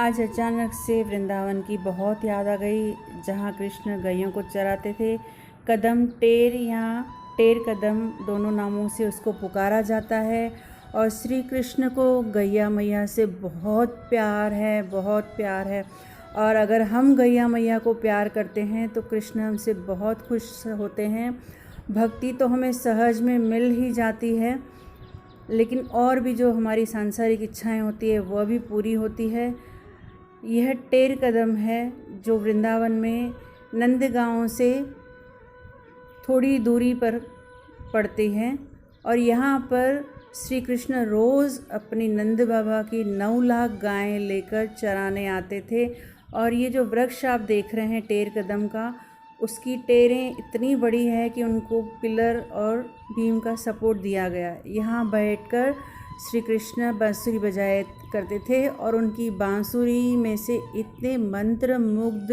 आज अचानक से वृंदावन की बहुत याद आ गई, जहाँ कृष्ण गैयों को चराते थे। कदम टेर या टेर कदम दोनों नामों से उसको पुकारा जाता है। और श्री कृष्ण को गैया मैया से बहुत प्यार है, बहुत प्यार है। और अगर हम गैया मैया को प्यार करते हैं तो कृष्ण हमसे बहुत खुश होते हैं। भक्ति तो हमें सहज में मिल ही जाती है, लेकिन और भी जो हमारी सांसारिक इच्छाएं होती है वह भी पूरी होती है। यह टेर कदम है जो वृंदावन में नंदगांव से थोड़ी दूरी पर पड़ते हैं। और यहाँ पर श्री कृष्ण रोज़ अपनी नंद बाबा की 9 लाख गायें लेकर चराने आते थे। और ये जो वृक्ष आप देख रहे हैं टेर कदम का, उसकी टेरें इतनी बड़ी है कि उनको पिलर और बीम का सपोर्ट दिया गया। यहाँ बैठकर श्री कृष्ण बांसुरी बजाया करते थे और उनकी बांसुरी में से इतने मंत्र मुग्ध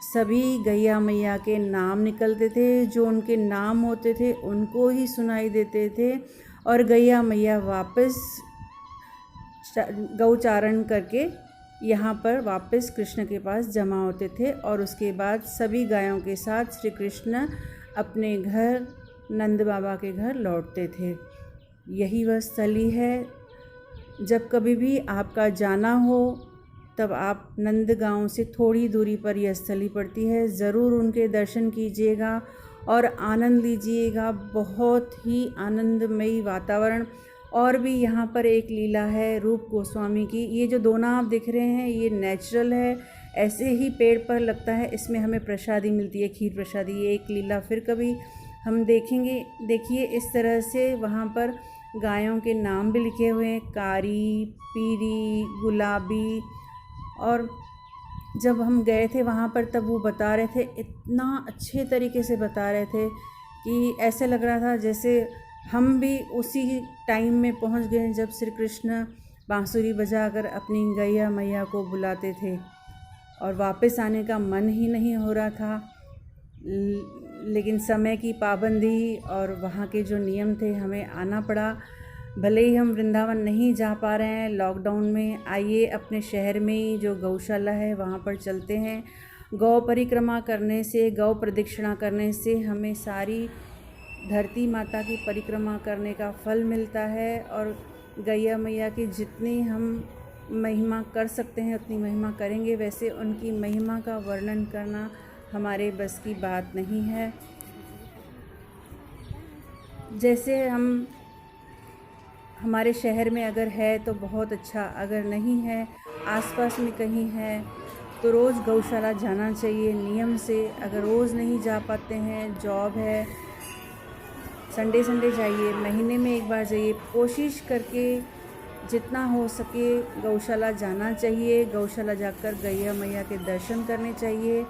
सभी गैया मैया के नाम निकलते थे। जो उनके नाम होते थे उनको ही सुनाई देते थे। और गैया मैया वापस गौचारण करके यहाँ पर वापस कृष्ण के पास जमा होते थे। और उसके बाद सभी गायों के साथ श्री कृष्ण अपने घर नंद बाबा के घर लौटते थे। यही वह स्थली है। जब कभी भी आपका जाना हो तब आप नंदगांव से थोड़ी दूरी पर यह स्थली पड़ती है। ज़रूर उनके दर्शन कीजिएगा और आनंद लीजिएगा। बहुत ही आनंदमयी वातावरण। और भी यहाँ पर एक लीला है रूप गोस्वामी की। ये जो दोना आप देख रहे हैं ये नेचुरल है, ऐसे ही पेड़ पर लगता है। इसमें हमें प्रसादी मिलती है, खीर प्रसादी। ये एक लीला फिर कभी हम देखेंगे। देखिए इस तरह से वहाँ पर गायों के नाम भी लिखे हुए हैं, कारी, पीरी, गुलाबी। और जब हम गए थे वहाँ पर तब वो बता रहे थे, इतना अच्छे तरीके से बता रहे थे कि ऐसे लग रहा था जैसे हम भी उसी टाइम में पहुँच गए जब श्री कृष्ण बांसुरी बजाकर अपनी गैया मैया को बुलाते थे। और वापस आने का मन ही नहीं हो रहा था, लेकिन समय की पाबंदी और वहाँ के जो नियम थे हमें आना पड़ा। भले ही हम वृंदावन नहीं जा पा रहे हैं लॉकडाउन में, आइए अपने शहर में ही जो गौशाला है वहाँ पर चलते हैं। गौ परिक्रमा करने से, गौ प्रदक्षिणा करने से हमें सारी धरती माता की परिक्रमा करने का फल मिलता है। और गैया मैया की जितनी हम महिमा कर सकते हैं उतनी महिमा करेंगे। वैसे उनकी महिमा का वर्णन करना हमारे बस की बात नहीं है। जैसे हम हमारे शहर में अगर है तो बहुत अच्छा, अगर नहीं है आसपास में कहीं है तो रोज़ गौशाला जाना चाहिए नियम से। अगर रोज़ नहीं जा पाते हैं, जॉब है, संडे जाइए, महीने में एक बार जाइए। कोशिश करके जितना हो सके गौशाला जाना चाहिए। गौशाला जाकर गैया मैया के दर्शन करने चाहिए।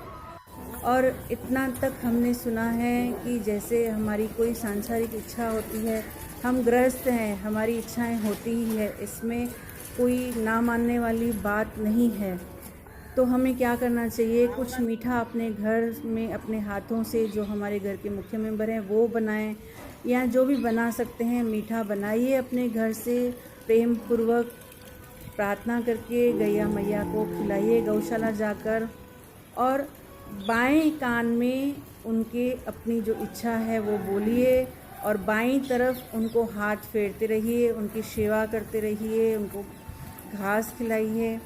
और इतना तक हमने सुना है कि जैसे हमारी कोई सांसारिक इच्छा होती है, हम गृहस्थ हैं, हमारी इच्छाएं होती ही है, इसमें कोई ना मानने वाली बात नहीं है। तो हमें क्या करना चाहिए, कुछ मीठा अपने घर में अपने हाथों से, जो हमारे घर के मुख्य मेंबर हैं वो बनाएं, या जो भी बना सकते हैं मीठा बनाइए अपने घर से। प्रेम पूर्वक प्रार्थना करके गैया मैया को खिलाइए गौशाला जाकर। और बाएं कान में उनके अपनी जो इच्छा है वो बोलिए और बाईं तरफ उनको हाथ फेरते रहिए, उनकी सेवा करते रहिए, उनको घास खिलाइए।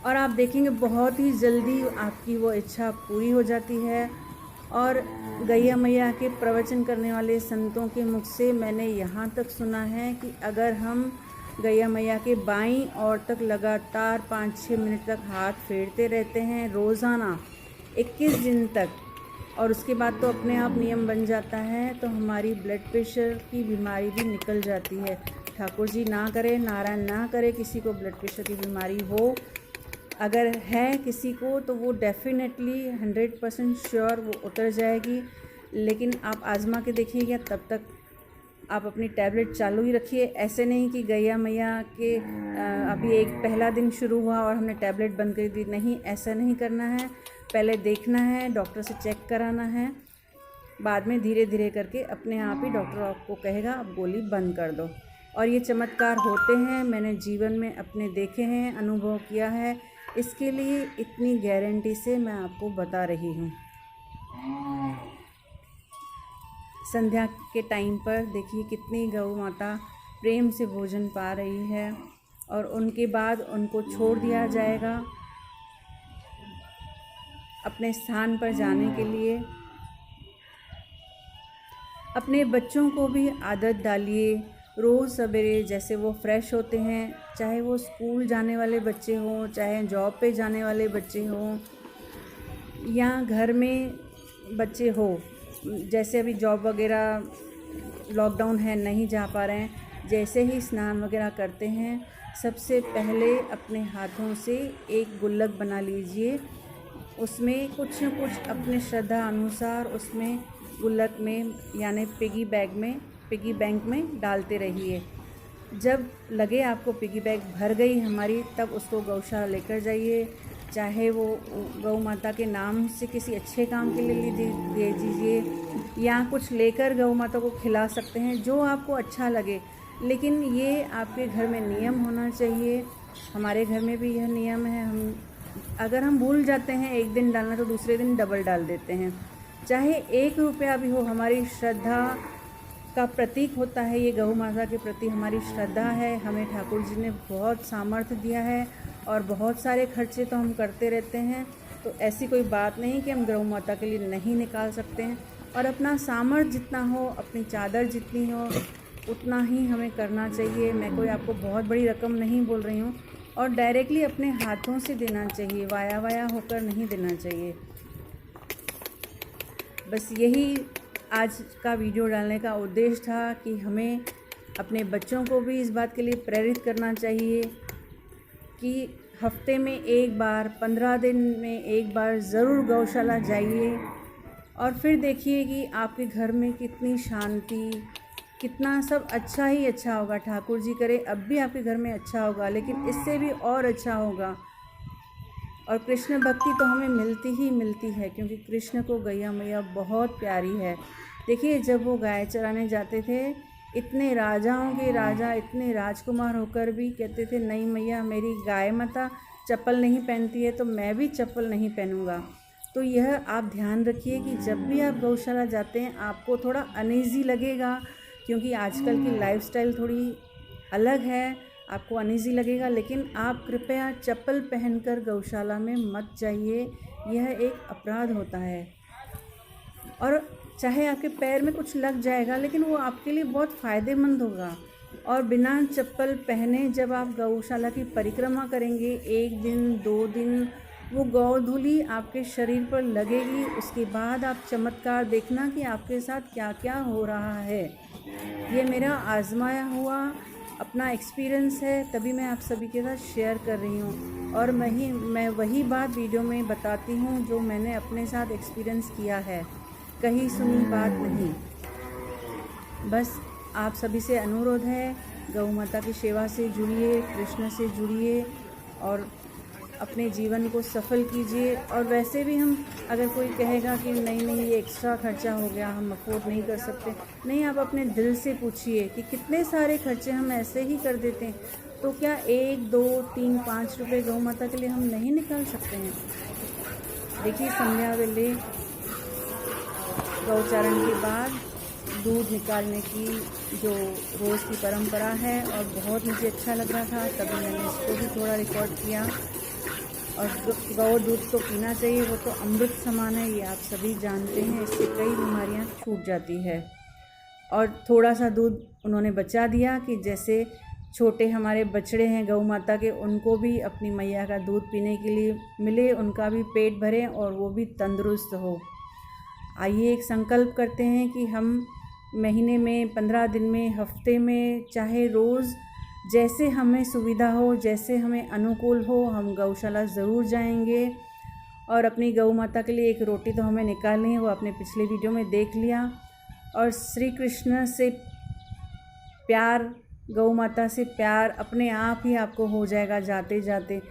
और आप देखेंगे बहुत ही जल्दी आपकी वो इच्छा पूरी हो जाती है। और गैया मैया के प्रवचन करने वाले संतों के मुख से मैंने यहाँ तक सुना है कि अगर हम गैया मैया के बाईं ओर तक लगातार 5-6 मिनट तक हाथ फेरते रहते हैं रोज़ाना 21 दिन तक, और उसके बाद तो अपने आप नियम बन जाता है, तो हमारी ब्लड प्रेशर की बीमारी भी निकल जाती है। ठाकुर जी ना करे, नारायण ना करे किसी को ब्लड प्रेशर की बीमारी हो। अगर है किसी को तो वो डेफिनेटली 100% श्योर वो उतर जाएगी। लेकिन आप आज़मा के देखिएगा, तब तक आप अपनी टैबलेट चालू ही रखिए। ऐसे नहीं कि गैया मैया के अभी एक पहला दिन शुरू हुआ और हमने टैबलेट बंद कर दी, नहीं, ऐसा नहीं करना है। पहले देखना है, डॉक्टर से चेक कराना है, बाद में धीरे धीरे करके अपने आप ही डॉक्टर आपको कहेगा आप गोली बंद कर दो। और ये चमत्कार होते हैं, मैंने जीवन में अपने देखे हैं, अनुभव किया है, इसके लिए इतनी गारंटी से मैं आपको बता रही हूँ। संध्या के टाइम पर देखिए कितनी गौ माता प्रेम से भोजन पा रही है और उनके बाद उनको छोड़ दिया जाएगा अपने स्थान पर जाने के लिए। अपने बच्चों को भी आदत डालिए, रोज़ सवेरे जैसे वो फ्रेश होते हैं, चाहे वो स्कूल जाने वाले बच्चे हों, चाहे जॉब पे जाने वाले बच्चे हों या घर में बच्चे हो, जैसे अभी जॉब वगैरह लॉकडाउन है नहीं जा पा रहे हैं, जैसे ही स्नान वगैरह करते हैं सबसे पहले अपने हाथों से एक गुल्लक बना लीजिए, उसमें कुछ न कुछ अपने श्रद्धा अनुसार उसमें गुल्लक में यानी पिगी बैंक में डालते रहिए। जब लगे आपको पिगी बैंक भर गई हमारी, तब उसको गौशाला लेकर जाइए, चाहे वो गौ माता के नाम से किसी अच्छे काम के लिए दे दीजिए या कुछ लेकर गौ माता को खिला सकते हैं, जो आपको अच्छा लगे। लेकिन ये आपके घर में नियम होना चाहिए। हमारे घर में भी यह नियम है, अगर हम भूल जाते हैं एक दिन डालना तो दूसरे दिन डबल डाल देते हैं। चाहे 1 रुपया भी हो, हमारी श्रद्धा का प्रतीक होता है ये, गौ माता के प्रति हमारी श्रद्धा है। हमें ठाकुर जी ने बहुत सामर्थ्य दिया है और बहुत सारे खर्चे तो हम करते रहते हैं, तो ऐसी कोई बात नहीं कि हम गौ माता के लिए नहीं निकाल सकते हैं। और अपना सामर्थ्य जितना हो, अपनी चादर जितनी हो, उतना ही हमें करना चाहिए। मैं कोई आपको बहुत बड़ी रकम नहीं बोल रही हूँ, और डायरेक्टली अपने हाथों से देना चाहिए, वाया होकर नहीं देना चाहिए। बस यही आज का वीडियो डालने का उद्देश्य था कि हमें अपने बच्चों को भी इस बात के लिए प्रेरित करना चाहिए कि हफ्ते में 1 बार, 15 दिन में 1 बार ज़रूर गौशाला जाइए और फिर देखिए कि आपके घर में कितनी शांति, कितना सब अच्छा ही अच्छा होगा। ठाकुर जी करे अब भी आपके घर में अच्छा होगा, लेकिन इससे भी और अच्छा होगा। और कृष्ण भक्ति तो हमें मिलती ही मिलती है, क्योंकि कृष्ण को गैया मैया बहुत प्यारी है। देखिए जब वो गाय चराने जाते थे, इतने राजाओं के राजा, इतने राजकुमार होकर भी कहते थे नहीं मैया, मेरी गाय माता चप्पल नहीं पहनती है तो मैं भी चप्पल नहीं पहनूंगा। तो यह आप ध्यान रखिए कि जब भी आप गौशाला जाते हैं आपको थोड़ा अनईज़ी लगेगा, क्योंकि आजकल की लाइफस्टाइल थोड़ी अलग है, आपको अनईज़ी लगेगा, लेकिन आप कृपया चप्पल पहनकर गौशाला में मत जाइए, यह एक अपराध होता है। और चाहे आपके पैर में कुछ लग जाएगा, लेकिन वो आपके लिए बहुत फ़ायदेमंद होगा। और बिना चप्पल पहने जब आप गौशाला की परिक्रमा करेंगे 1 दिन 2 दिन, वो गौ धूलि आपके शरीर पर लगेगी, उसके बाद आप चमत्कार देखना कि आपके साथ क्या क्या हो रहा है। ये मेरा आजमाया हुआ अपना एक्सपीरियंस है, तभी मैं आप सभी के साथ शेयर कर रही हूँ। और मैं वही बात वीडियो में बताती हूँ जो मैंने अपने साथ एक्सपीरियंस किया है, कहीं सुनी बात नहीं। बस आप सभी से अनुरोध है, गौ माता की सेवा से जुड़िए, कृष्ण से जुड़िए और अपने जीवन को सफल कीजिए। और वैसे भी हम, अगर कोई कहेगा कि नहीं ये एक्स्ट्रा खर्चा हो गया, हम अफोर्ड नहीं कर सकते, नहीं, आप अपने दिल से पूछिए कि कितने सारे खर्चे हम ऐसे ही कर देते हैं, तो क्या 1 2 3 5 रुपये गौ माता के लिए हम नहीं निकाल सकते हैं। देखिए संध्या वेले गौचारण के बाद दूध निकालने की जो रोज़ की परंपरा है, और बहुत मुझे अच्छा लग रहा था, तभी मैंने इसको भी थोड़ा रिकॉर्ड किया। और गौ दूध तो पीना चाहिए, वो तो अमृत समान है, ये आप सभी जानते हैं, इससे कई बीमारियां छूट जाती है। और थोड़ा सा दूध उन्होंने बचा दिया कि जैसे छोटे हमारे बछड़े हैं गौ माता के, उनको भी अपनी मैया का दूध पीने के लिए मिले, उनका भी पेट भरे और वो भी तंदुरुस्त हो। आइए एक संकल्प करते हैं कि हम महीने में, 15 दिन में, हफ्ते में, चाहे रोज़, जैसे हमें सुविधा हो, जैसे हमें अनुकूल हो, हम गौशाला ज़रूर जाएंगे। और अपनी गौ माता के लिए एक रोटी तो हमें निकालनी है, वो आपने पिछले वीडियो में देख लिया। और श्री कृष्ण से प्यार, गौ माता से प्यार अपने आप ही आपको हो जाएगा जाते जाते।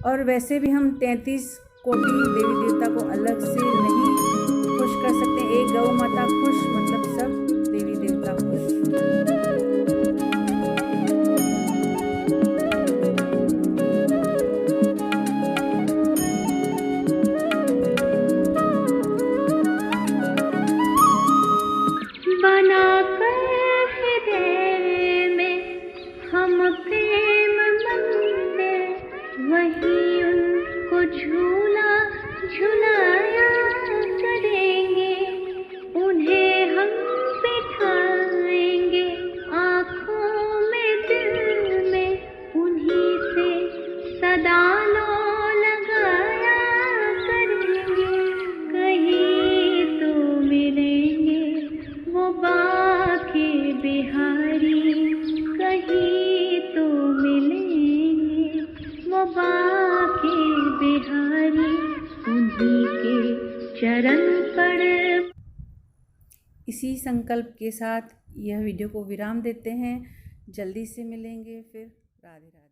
और वैसे भी हम 33 कोटि देवी देवता को अलग से नहीं खुश कर सकते। एक गौ माता खुश मतलब सब देवी देवता खुश। उन्हीं के चरण पर। इसी संकल्प के साथ यह वीडियो को विराम देते हैं। जल्दी से मिलेंगे फिर। राधे राधे।